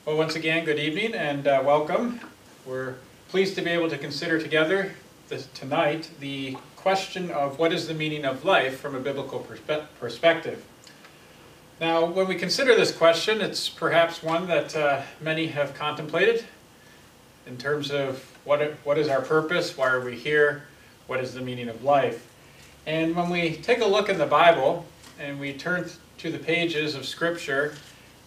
Well, once again, good evening and welcome. We're pleased to be able to consider together tonight the question of what is the meaning of life from a biblical perspective. Now, when we consider this question, it's perhaps one that many have contemplated in terms of what is our purpose, why are we here, what is the meaning of life. And when we take a look in the Bible and we turn to the pages of Scripture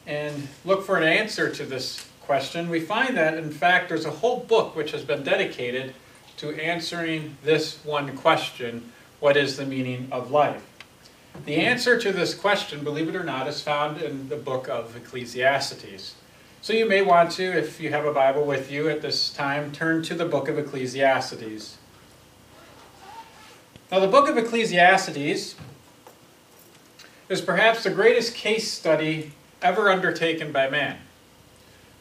and look for an answer to this question, we find that, in fact, there's a whole book which has been dedicated to answering this one question, what is the meaning of life? The answer to this question, believe it or not, is found in the book of Ecclesiastes. So you may want to, if you have a Bible with you at this time, turn to the book of Ecclesiastes. Now, the book of Ecclesiastes is perhaps the greatest case study ever undertaken by man.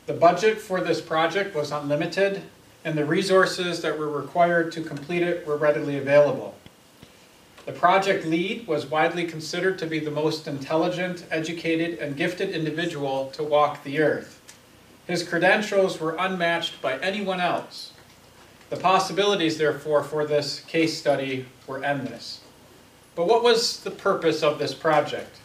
The budget for this project was unlimited, and the resources that were required to complete it were readily available. The project lead was widely considered to be the most intelligent, educated, and gifted individual to walk the earth. His credentials were unmatched by anyone else. The possibilities, therefore, for this case study were endless. But what was the purpose of this project?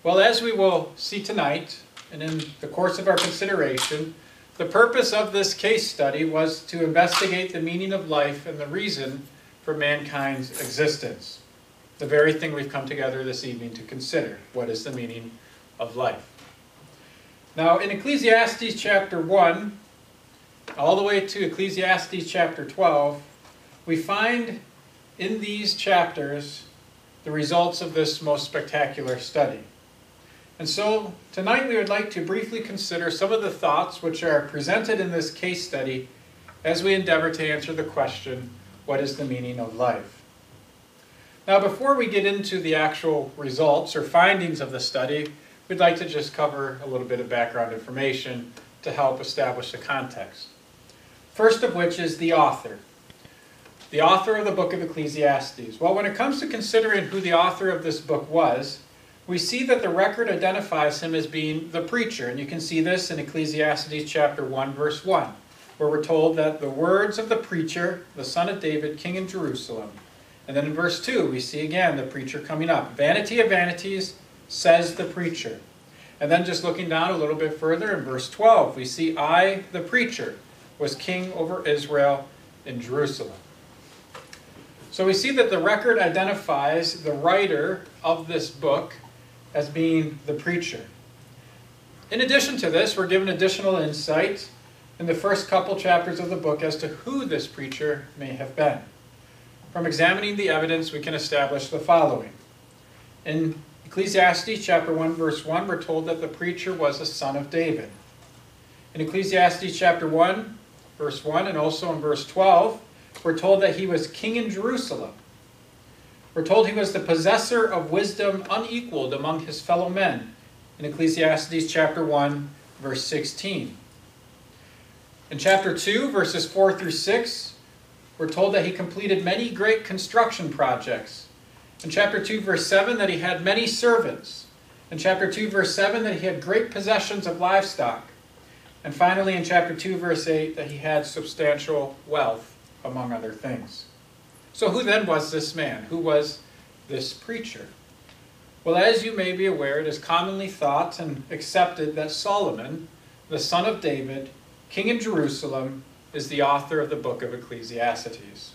Well, as we will see tonight, and in the course of our consideration, the purpose of this case study was to investigate the meaning of life and the reason for mankind's existence. The very thing we've come together this evening to consider. What is the meaning of life? Now, in Ecclesiastes chapter 1, all the way to Ecclesiastes chapter 12, we find in these chapters the results of this most spectacular study. And so, tonight we would like to briefly consider some of the thoughts which are presented in this case study as we endeavor to answer the question, what is the meaning of life? Now, before we get into the actual results or findings of the study, we'd like to just cover a little bit of background information to help establish the context. First of which is the author. The author of the book of Ecclesiastes. Well, when it comes to considering who the author of this book was, we see that the record identifies him as being the preacher. And you can see this in Ecclesiastes chapter 1, verse 1, where we're told that the words of the preacher, the son of David, king in Jerusalem. And then in verse 2, we see again the preacher coming up. Vanity of vanities, says the preacher. And then just looking down a little bit further in verse 12, we see I, the preacher, was king over Israel in Jerusalem. So we see that the record identifies the writer of this book as being the preacher. In addition to this, we're given additional insight in the first couple chapters of the book as to who this preacher may have been. From examining the evidence, we can establish the following. In Ecclesiastes chapter 1, verse 1, we're told that the preacher was a son of David. In Ecclesiastes chapter 1, verse 1, and also in verse 12, we're told that he was king in Jerusalem. We're told he was the possessor of wisdom unequaled among his fellow men in Ecclesiastes chapter 1, verse 16. In chapter 2, verses 4 through 6, we're told that he completed many great construction projects. In chapter 2, verse 7, that he had many servants. In chapter 2, verse 7, that he had great possessions of livestock. And finally, in chapter 2, verse 8, that he had substantial wealth, among other things. So who then was this man? Who was this preacher? Well, as you may be aware, it is commonly thought and accepted that Solomon, the son of David, king in Jerusalem, is the author of the book of Ecclesiastes.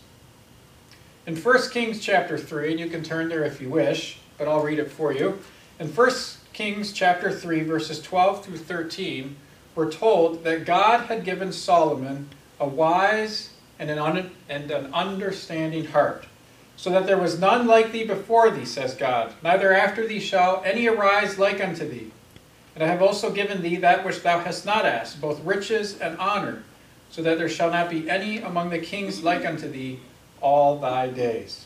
In 1 Kings chapter 3, and you can turn there if you wish, but I'll read it for you. In 1 Kings chapter 3, verses 12 through 13, we're told that God had given Solomon a wise and an understanding heart, so that there was none like thee before thee, says God, neither after thee shall any arise like unto thee. And I have also given thee that which thou hast not asked, both riches and honor, so that there shall not be any among the kings like unto thee all thy days.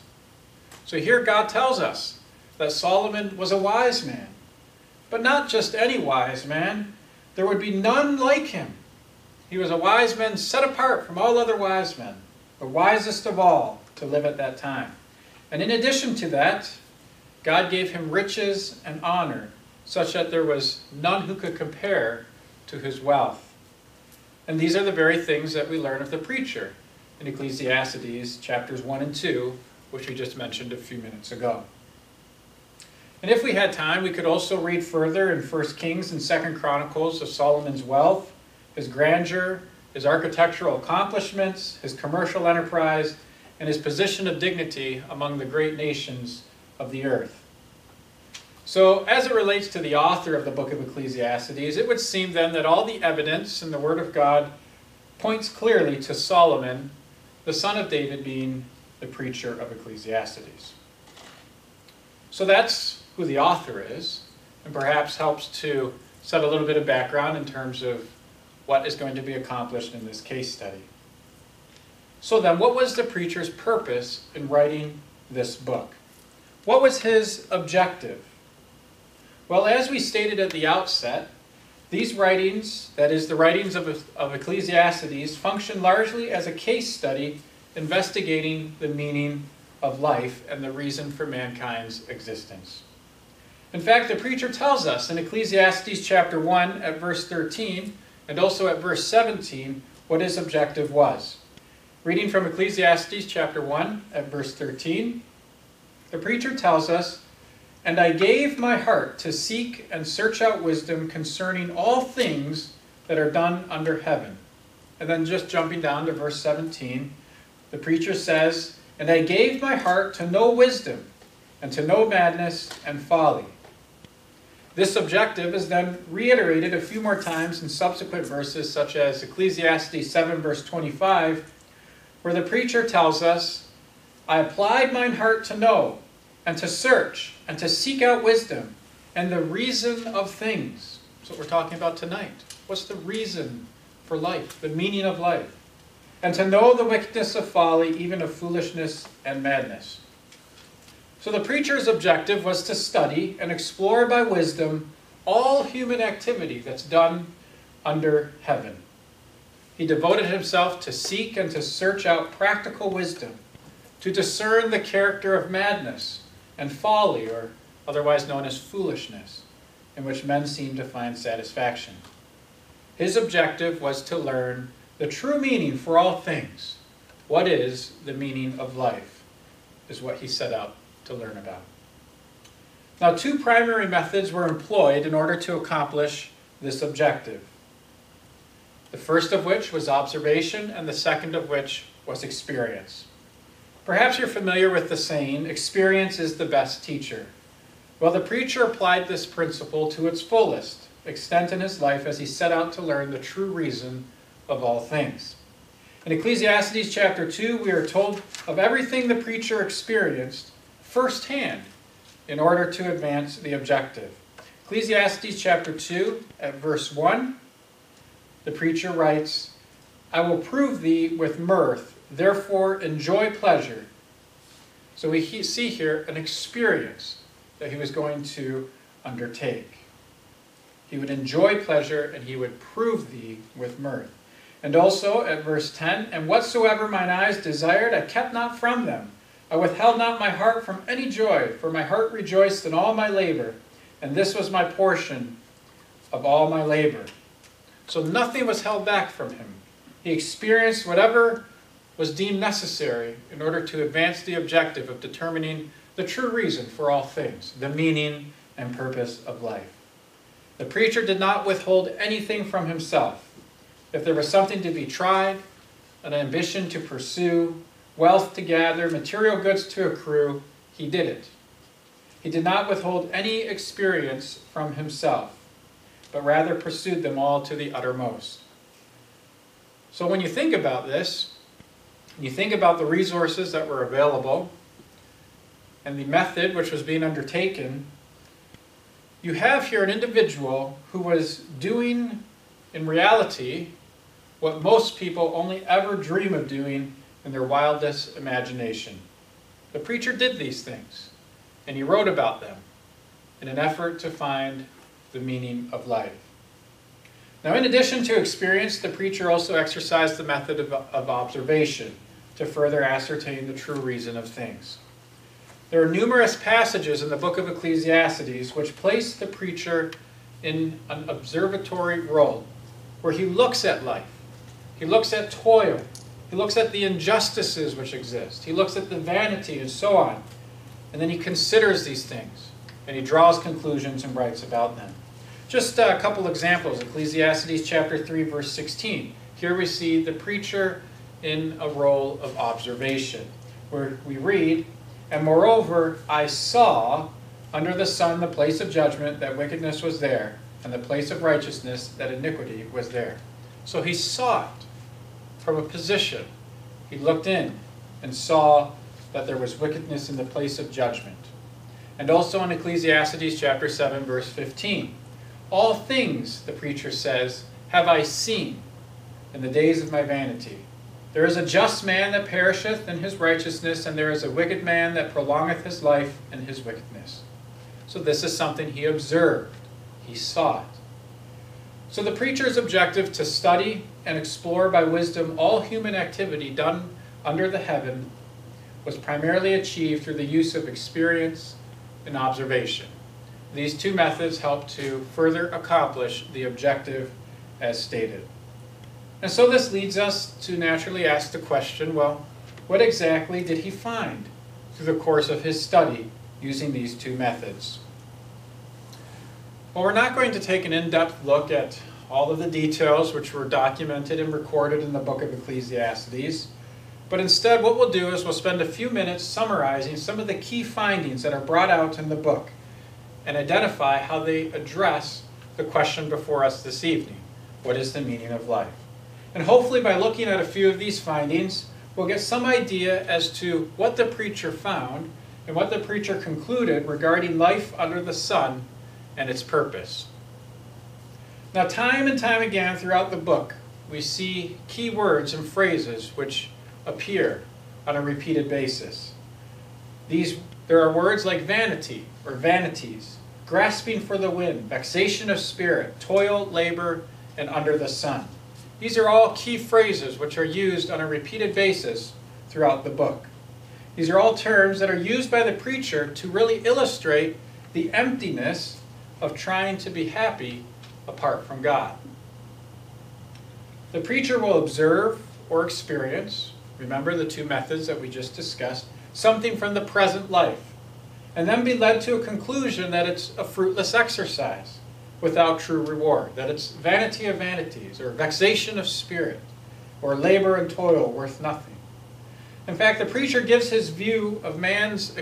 So here God tells us that Solomon was a wise man, but not just any wise man. There would be none like him. He was a wise man set apart from all other wise men, the wisest of all to live at that time. And in addition to that, God gave him riches and honor, such that there was none who could compare to his wealth. And these are the very things that we learn of the preacher in Ecclesiastes chapters 1 and 2, which we just mentioned a few minutes ago. And if we had time, we could also read further in 1 Kings and 2 Chronicles of Solomon's wealth, his grandeur, his architectural accomplishments, his commercial enterprise, and his position of dignity among the great nations of the earth. So, as it relates to the author of the book of Ecclesiastes, it would seem then that all the evidence in the Word of God points clearly to Solomon, the son of David, being the preacher of Ecclesiastes. So that's who the author is, and perhaps helps to set a little bit of background in terms of what is going to be accomplished in this case study. So then, what was the preacher's purpose in writing this book? What was his objective? Well, as we stated at the outset, these writings, that is, the writings of Ecclesiastes, function largely as a case study investigating the meaning of life and the reason for mankind's existence. In fact, the preacher tells us in Ecclesiastes chapter 1 at verse 13 and also at verse 17 what his objective was. Reading from Ecclesiastes chapter 1 at verse 13, the preacher tells us, "And I gave my heart to seek and search out wisdom concerning all things that are done under heaven." And then just jumping down to verse 17, the preacher says, "And I gave my heart to know wisdom, and to know madness and folly." This objective is then reiterated a few more times in subsequent verses, such as Ecclesiastes 7 verse 25, where the preacher tells us, "I applied mine heart to know, and to search, and to seek out wisdom, and the reason of things." That's what we're talking about tonight. What's the reason for life, the meaning of life? "And to know the wickedness of folly, even of foolishness and madness." So the preacher's objective was to study and explore by wisdom all human activity that's done under heaven. He devoted himself to seek and to search out practical wisdom, to discern the character of madness and folly, or otherwise known as foolishness, in which men seem to find satisfaction. His objective was to learn the true meaning for all things. What is the meaning of life, is what he set out to learn about. Now, two primary methods were employed in order to accomplish this objective. The first of which was observation, and the second of which was experience. Perhaps you're familiar with the saying, "Experience is the best teacher." Well, the preacher applied this principle to its fullest extent in his life as he set out to learn the true reason of all things. In Ecclesiastes chapter 2, we are told of everything the preacher experienced firsthand in order to advance the objective. Ecclesiastes chapter 2 at verse 1, the preacher writes, "I will prove thee with mirth, therefore enjoy pleasure." So we see here an experience that he was going to undertake. He would enjoy pleasure, and he would prove thee with mirth. And also at verse 10, "And whatsoever mine eyes desired, I kept not from them. I withheld not my heart from any joy, for my heart rejoiced in all my labor, and this was my portion of all my labor." So nothing was held back from him. He experienced whatever was deemed necessary in order to advance the objective of determining the true reason for all things, the meaning and purpose of life. The preacher did not withhold anything from himself. If there was something to be tried, an ambition to pursue, wealth to gather, material goods to accrue, he did it. He did not withhold any experience from himself, but rather pursued them all to the uttermost. So when you think about this, you think about the resources that were available and the method which was being undertaken, you have here an individual who was doing, in reality, what most people only ever dream of doing in their wildest imagination. The preacher did these things, and he wrote about them in an effort to find the meaning of life. Now, in addition to experience, the preacher also exercised the method of observation to further ascertain the true reason of things. There are numerous passages in the book of Ecclesiastes which place the preacher in an observatory role, where he looks at life. He looks at toil. He looks at the injustices which exist. He looks at the vanity and so on. And then he considers these things. And he draws conclusions and writes about them. Just a couple examples. Ecclesiastes chapter 3, verse 16. Here we see the preacher in a role of observation, where we read, "And moreover, I saw under the sun the place of judgment, that wickedness was there, and the place of righteousness, that iniquity was there." So he saw it from a position. He looked in and saw that there was wickedness in the place of judgment. And also in Ecclesiastes chapter 7, verse 15. "All things," the preacher says, "have I seen in the days of my vanity. There is a just man that perisheth in his righteousness, and there is a wicked man that prolongeth his life in his wickedness." So this is something he observed. He saw it. So the preacher's objective to study and explore by wisdom all human activity done under the heaven was primarily achieved through the use of experience and observation. These two methods help to further accomplish the objective as stated. And so this leads us to naturally ask the question, well, what exactly did he find through the course of his study using these two methods? Well, we're not going to take an in-depth look at all of the details which were documented and recorded in the book of Ecclesiastes, but instead what we'll do is we'll spend a few minutes summarizing some of the key findings that are brought out in the book and identify how they address the question before us this evening. What is the meaning of life? And hopefully by looking at a few of these findings, we'll get some idea as to what the preacher found and what the preacher concluded regarding life under the sun and its purpose. Now, time and time again throughout the book, we see key words and phrases which appear on a repeated basis. There are words like vanity or vanities, grasping for the wind, vexation of spirit, toil, labor, and under the sun. These are all key phrases which are used on a repeated basis throughout the book. These are all terms that are used by the preacher to really illustrate the emptiness of trying to be happy apart from God. The preacher will observe or experience, remember the two methods that we just discussed, something from the present life, and then be led to a conclusion that it's a fruitless exercise without true reward, that it's vanity of vanities, or vexation of spirit, or labor and toil worth nothing. In fact, the preacher gives his view of man's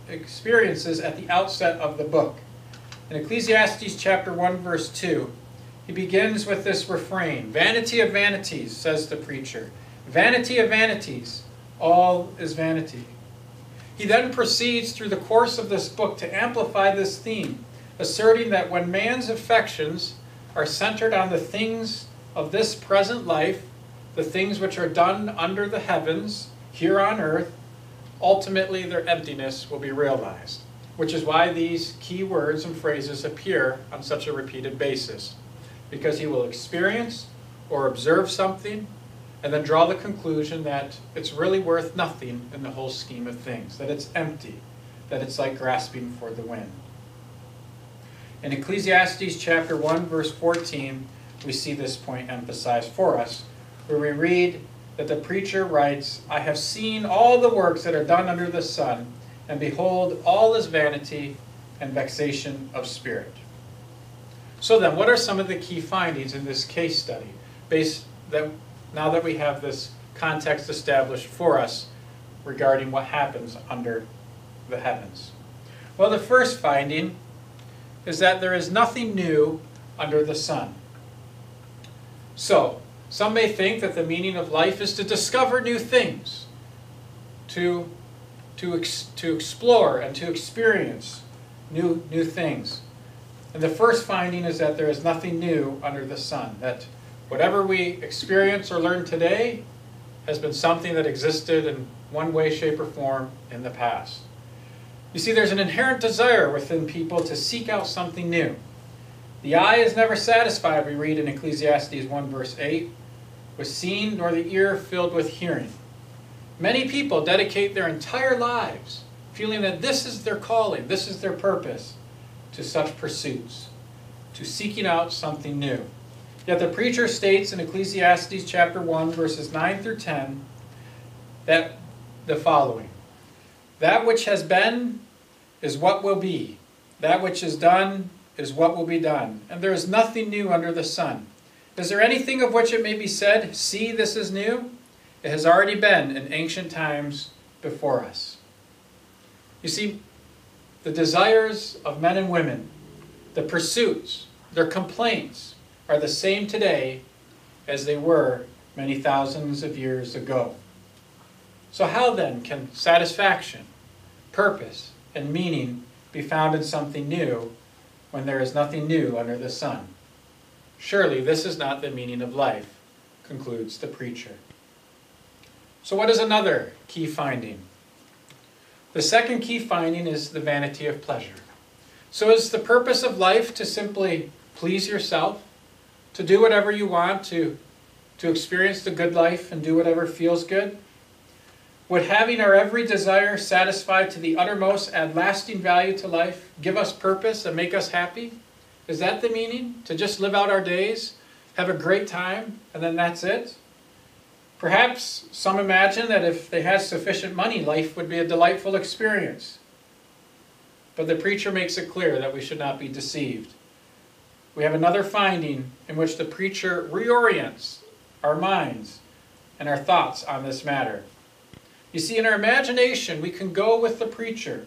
experiences at the outset of the book. In Ecclesiastes chapter 1, verse 2, he begins with this refrain, "Vanity of vanities," says the preacher. "Vanity of vanities, all is vanity." He then proceeds through the course of this book to amplify this theme, asserting that when man's affections are centered on the things of this present life, the things which are done under the heavens, here on earth, ultimately their emptiness will be realized, which is why these key words and phrases appear on such a repeated basis, because he will experience or observe something and then draw the conclusion that it's really worth nothing in the whole scheme of things, that it's empty, that it's like grasping for the wind. In Ecclesiastes chapter 1, verse 14, we see this point emphasized for us, where we read that the preacher writes, "I have seen all the works that are done under the sun, and behold, all is vanity and vexation of spirit." So then, what are some of the key findings in this case study, now that we have this context established for us regarding what happens under the heavens? Well, the first finding is that there is nothing new under the sun. So, some may think that the meaning of life is to discover new things, to explore and to experience new things. And the first finding is that there is nothing new under the sun, that whatever we experience or learn today has been something that existed in one way, shape, or form in the past. You see, there's an inherent desire within people to seek out something new. The eye is never satisfied, we read in Ecclesiastes 1 verse 8, with seeing, nor the ear filled with hearing. Many people dedicate their entire lives feeling that this is their calling, this is their purpose, to such pursuits, to seeking out something new. Yet the preacher states in Ecclesiastes chapter 1, verses 9 through 10, that the following: "That which has been is what will be. That which is done is what will be done. And there is nothing new under the sun. Is there anything of which it may be said, 'See, this is new'? It has already been in ancient times before us." You see, the desires of men and women, the pursuits, their complaints, are the same today as they were many thousands of years ago. So how then can satisfaction, purpose, and meaning be found in something new when there is nothing new under the sun? Surely this is not the meaning of life, concludes the preacher. So what is another key finding? The second key finding is the vanity of pleasure. So is the purpose of life to simply please yourself, to do whatever you want, to experience the good life and do whatever feels good? Would having our every desire satisfied to the uttermost add lasting value to life, give us purpose, and make us happy? Is that the meaning? To just live out our days, have a great time, and then that's it? Perhaps some imagine that if they had sufficient money, life would be a delightful experience. But the preacher makes it clear that we should not be deceived. We have another finding in which the preacher reorients our minds and our thoughts on this matter. You see, in our imagination, we can go with the preacher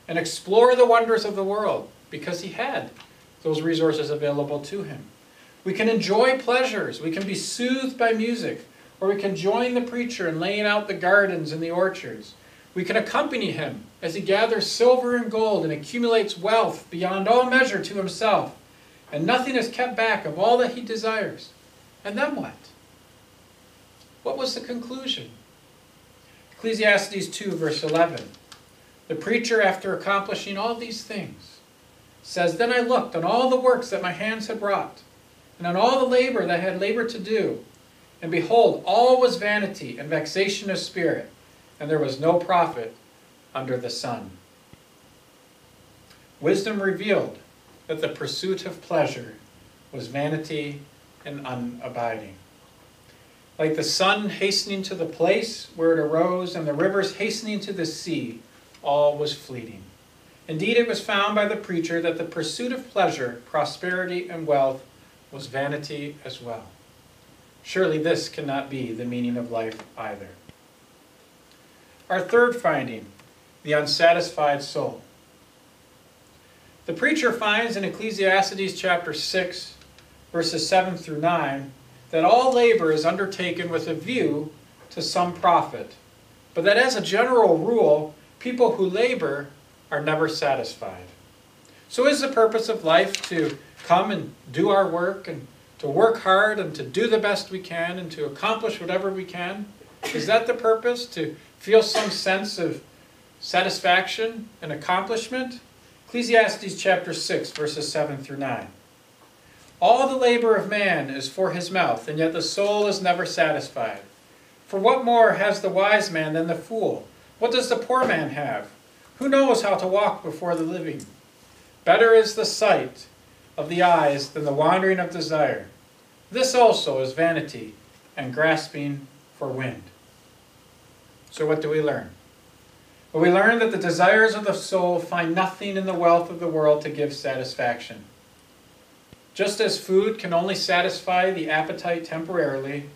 and explore the wonders of the world because he had those resources available to him. We can enjoy pleasures. We can be soothed by music, or we can join the preacher in laying out the gardens and the orchards. We can accompany him as he gathers silver and gold and accumulates wealth beyond all measure to himself, and nothing is kept back of all that he desires. And then what? What was the conclusion? Ecclesiastes 2, verse 11. The preacher, after accomplishing all these things, says, "Then I looked on all the works that my hands had wrought, and on all the labor that I had labored to do, and behold, all was vanity and vexation of spirit, and there was no profit under the sun." Wisdom revealed that the pursuit of pleasure was vanity and unabiding. Like the sun hastening to the place where it arose, and the rivers hastening to the sea, all was fleeting. Indeed, it was found by the preacher that the pursuit of pleasure, prosperity, and wealth was vanity as well. Surely this cannot be the meaning of life either. Our third finding, the unsatisfied soul. The preacher finds in Ecclesiastes chapter 6, verses 7 through 9, that all labor is undertaken with a view to some profit, but that as a general rule, people who labor are never satisfied. So is the purpose of life to come and do our work, and to work hard, and to do the best we can, and to accomplish whatever we can? Is that the purpose? To feel some sense of satisfaction and accomplishment? Ecclesiastes chapter 6, verses 7 through 9. "All the labor of man is for his mouth, and yet the soul is never satisfied. For what more has the wise man than the fool? What does the poor man have? Who knows how to walk before the living? Better is the sight of the eyes than the wandering of desire. This also is vanity and grasping for wind." So what do we learn? Well, we learn that the desires of the soul find nothing in the wealth of the world to give satisfaction. Just as food can only satisfy the appetite temporarily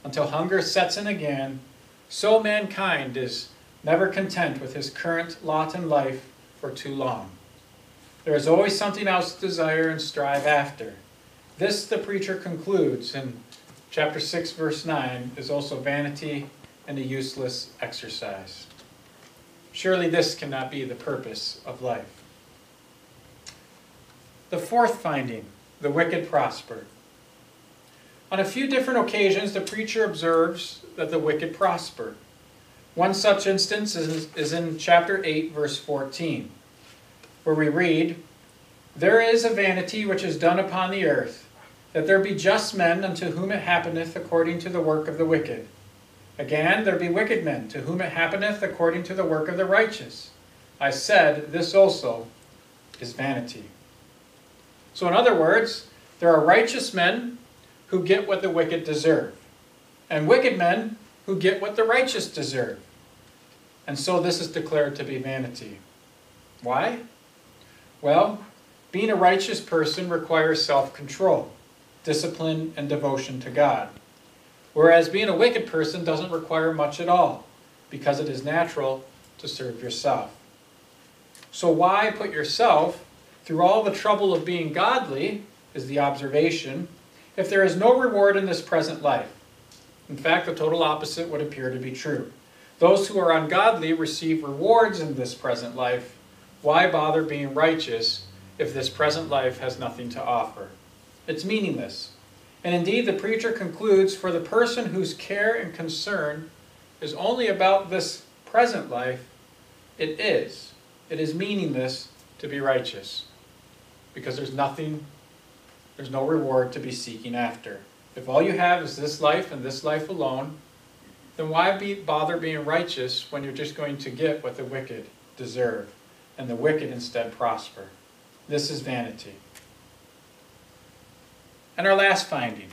until hunger sets in again, so mankind is never content with his current lot in life for too long. There is always something else to desire and strive after. This, the preacher concludes in chapter 6, verse 9, is also vanity and a useless exercise. Surely this cannot be the purpose of life. The fourth finding, the wicked prosper. On a few different occasions, the preacher observes that the wicked prosper. One such instance is in chapter 8, verse 14, where we read, "There is a vanity which is done upon the earth, that there be just men unto whom it happeneth according to the work of the wicked. Again, there be wicked men to whom it happeneth according to the work of the righteous. I said, this also is vanity." So in other words, there are righteous men who get what the wicked deserve, and wicked men who get what the righteous deserve. And so this is declared to be vanity. Why? Well, being a righteous person requires self-control, discipline, and devotion to God. Whereas being a wicked person doesn't require much at all, because it is natural to serve yourself. So why put yourself through all the trouble of being godly, is the observation, if there is no reward in this present life? In fact, the total opposite would appear to be true. Those who are ungodly receive rewards in this present life. Why bother being righteous if this present life has nothing to offer? It's meaningless. And indeed, the preacher concludes, for the person whose care and concern is only about this present life, it is meaningless to be righteous, because there's no reward to be seeking after. If all you have is this life and this life alone, then why bother being righteous when you're just going to get what the wicked deserve, and the wicked instead prosper? This is vanity. And our last finding,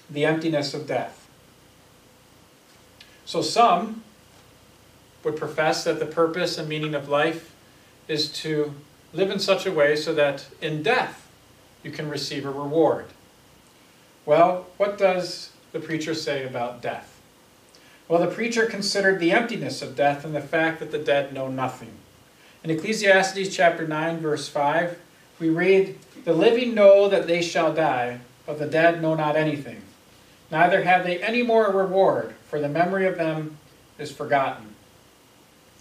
the emptiness of death. So some would profess that the purpose and meaning of life is to live in such a way so that in death you can receive a reward. Well, what does the preacher say about death? Well, the preacher considered the emptiness of death and the fact that the dead know nothing. In Ecclesiastes chapter 9, verse 5, we read, "The living know that they shall die, but the dead know not anything. Neither have they any more reward, for the memory of them is forgotten."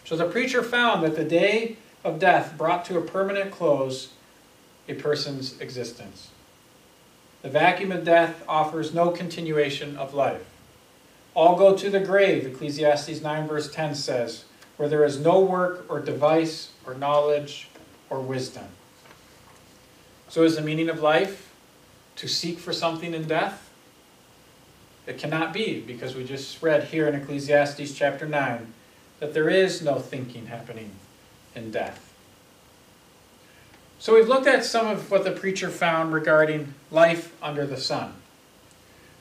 So the preacher found that the day of death brought to a permanent close a person's existence. The vacuum of death offers no continuation of life. All go to the grave, Ecclesiastes 9 verse 10 says, where there is no work or device or knowledge or wisdom. So is the meaning of life to seek for something in death? It cannot be, because we just read here in Ecclesiastes chapter 9 that there is no thinking happening in death. So we've looked at some of what the preacher found regarding life under the sun.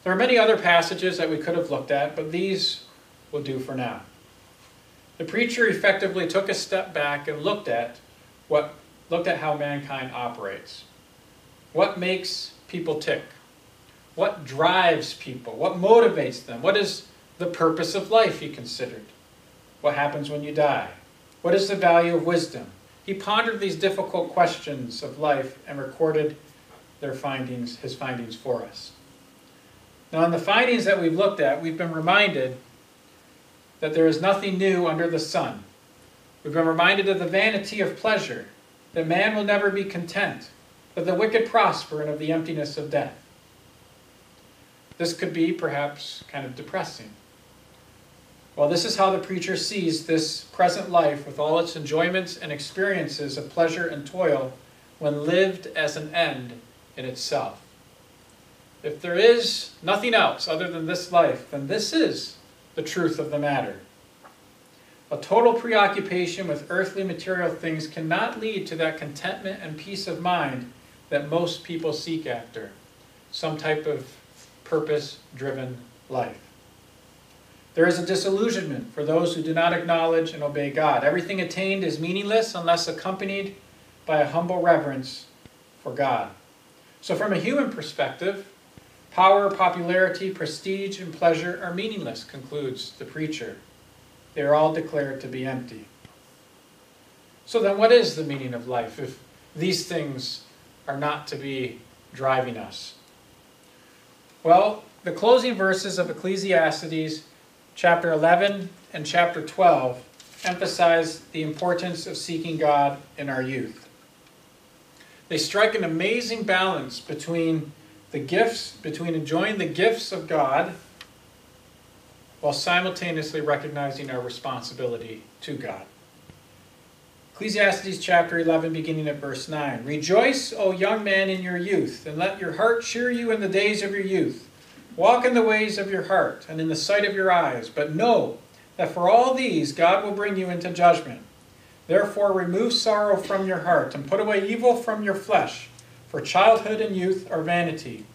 There are many other passages that we could have looked at, but these will do for now. The preacher effectively took a step back and looked at how mankind operates. What makes people tick? What drives people? What motivates them? What is the purpose of life, he considered? What happens when you die? What is the value of wisdom? He pondered these difficult questions of life and recorded his findings for us. Now, in the findings that we've looked at, we've been reminded that there is nothing new under the sun. We've been reminded of the vanity of pleasure, that man will never be content, that the wicked prosper, and of the emptiness of death. This could be perhaps kind of depressing. Well, this is how the preacher sees this present life with all its enjoyments and experiences of pleasure and toil when lived as an end in itself. If there is nothing else other than this life, then this is the truth of the matter. A total preoccupation with earthly material things cannot lead to that contentment and peace of mind that most people seek after, some type of purpose-driven life. There is a disillusionment for those who do not acknowledge and obey God. Everything attained is meaningless unless accompanied by a humble reverence for God. So from a human perspective, power, popularity, prestige, and pleasure are meaningless, concludes the preacher. They are all declared to be empty. So then what is the meaning of life if these things are not to be driving us? Well, the closing verses of Ecclesiastes chapter 11 and chapter 12 emphasize the importance of seeking God in our youth. They strike an amazing balance between enjoying the gifts of God while simultaneously recognizing our responsibility to God. Ecclesiastes chapter 11, beginning at verse 9. "Rejoice, O young man, in your youth, and let your heart cheer you in the days of your youth. Walk in the ways of your heart, and in the sight of your eyes. But know that for all these God will bring you into judgment. Therefore remove sorrow from your heart, and put away evil from your flesh, for childhood and youth are vanity.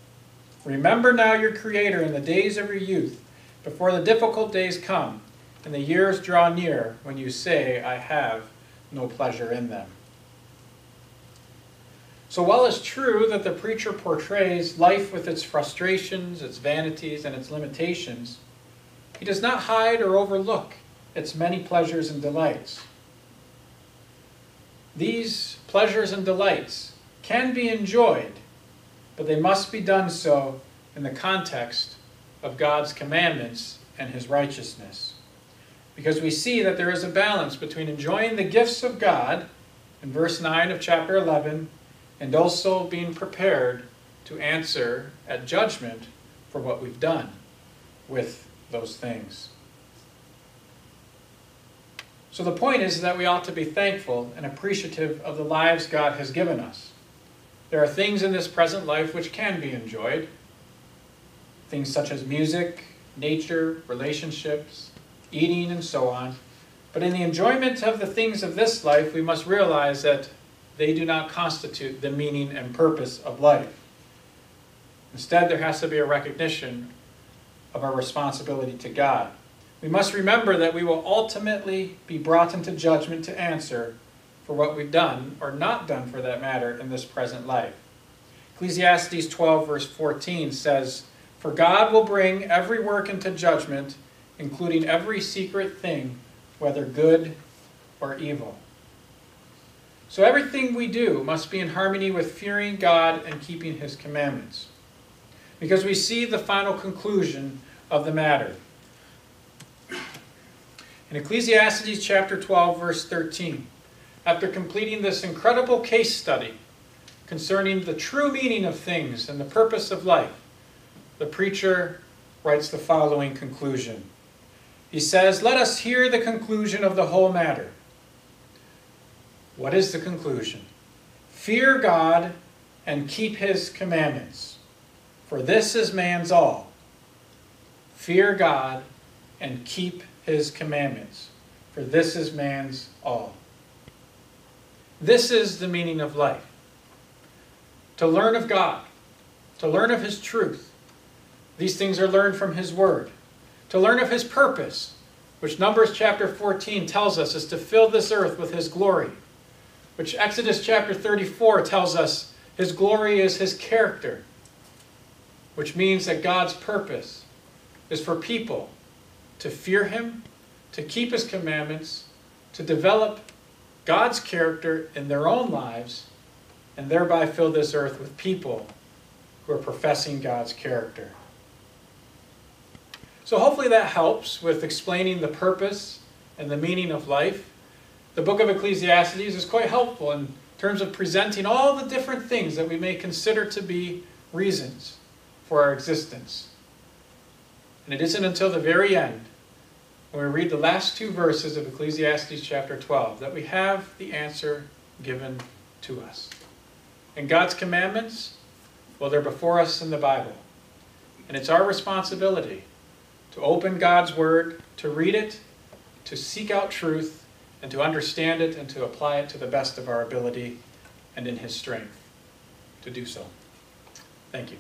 Remember now your Creator in the days of your youth, before the difficult days come, and the years draw near when you say, I have no pleasure in them. So while it's true that the preacher portrays life with its frustrations, its vanities, and its limitations, he does not hide or overlook its many pleasures and delights. These pleasures and delights can be enjoyed, but they must be done so in the context of God's commandments and his righteousness. Because we see that there is a balance between enjoying the gifts of God, in verse 9 of chapter 11, and also being prepared to answer at judgment for what we've done with those things. So the point is that we ought to be thankful and appreciative of the lives God has given us. There are things in this present life which can be enjoyed, things such as music, nature, relationships, eating, and so on. But in the enjoyment of the things of this life, we must realize that they do not constitute the meaning and purpose of life. Instead, there has to be a recognition of our responsibility to God. We must remember that we will ultimately be brought into judgment to answer for what we've done, or not done for that matter, in this present life. Ecclesiastes 12 verse 14 says, For God will bring every work into judgment, including every secret thing, whether good or evil. So everything we do must be in harmony with fearing God and keeping his commandments. Because we see the final conclusion of the matter. In Ecclesiastes chapter 12, verse 13, after completing this incredible case study concerning the true meaning of things and the purpose of life, the preacher writes the following conclusion. He says, Let us hear the conclusion of the whole matter. What is the conclusion? Fear God and keep his commandments, for this is man's all. Fear God and keep his commandments, for this is man's all. This is the meaning of life. To learn of God, to learn of his truth. These things are learned from his word. To learn of his purpose, which Numbers chapter 14 tells us is to fill this earth with his glory, which Exodus chapter 34 tells us his glory is his character, which means that God's purpose is for people to fear him, to keep his commandments, to develop God's character in their own lives, and thereby fill this earth with people who are professing God's character. So hopefully that helps with explaining the purpose and the meaning of life. The book of Ecclesiastes is quite helpful in terms of presenting all the different things that we may consider to be reasons for our existence. And it isn't until the very end, when we read the last two verses of Ecclesiastes chapter 12, that we have the answer given to us. And God's commandments, well, they're before us in the Bible. And it's our responsibility to open God's word, to read it, to seek out truth, and to understand it and to apply it to the best of our ability and in his strength to do so. Thank you.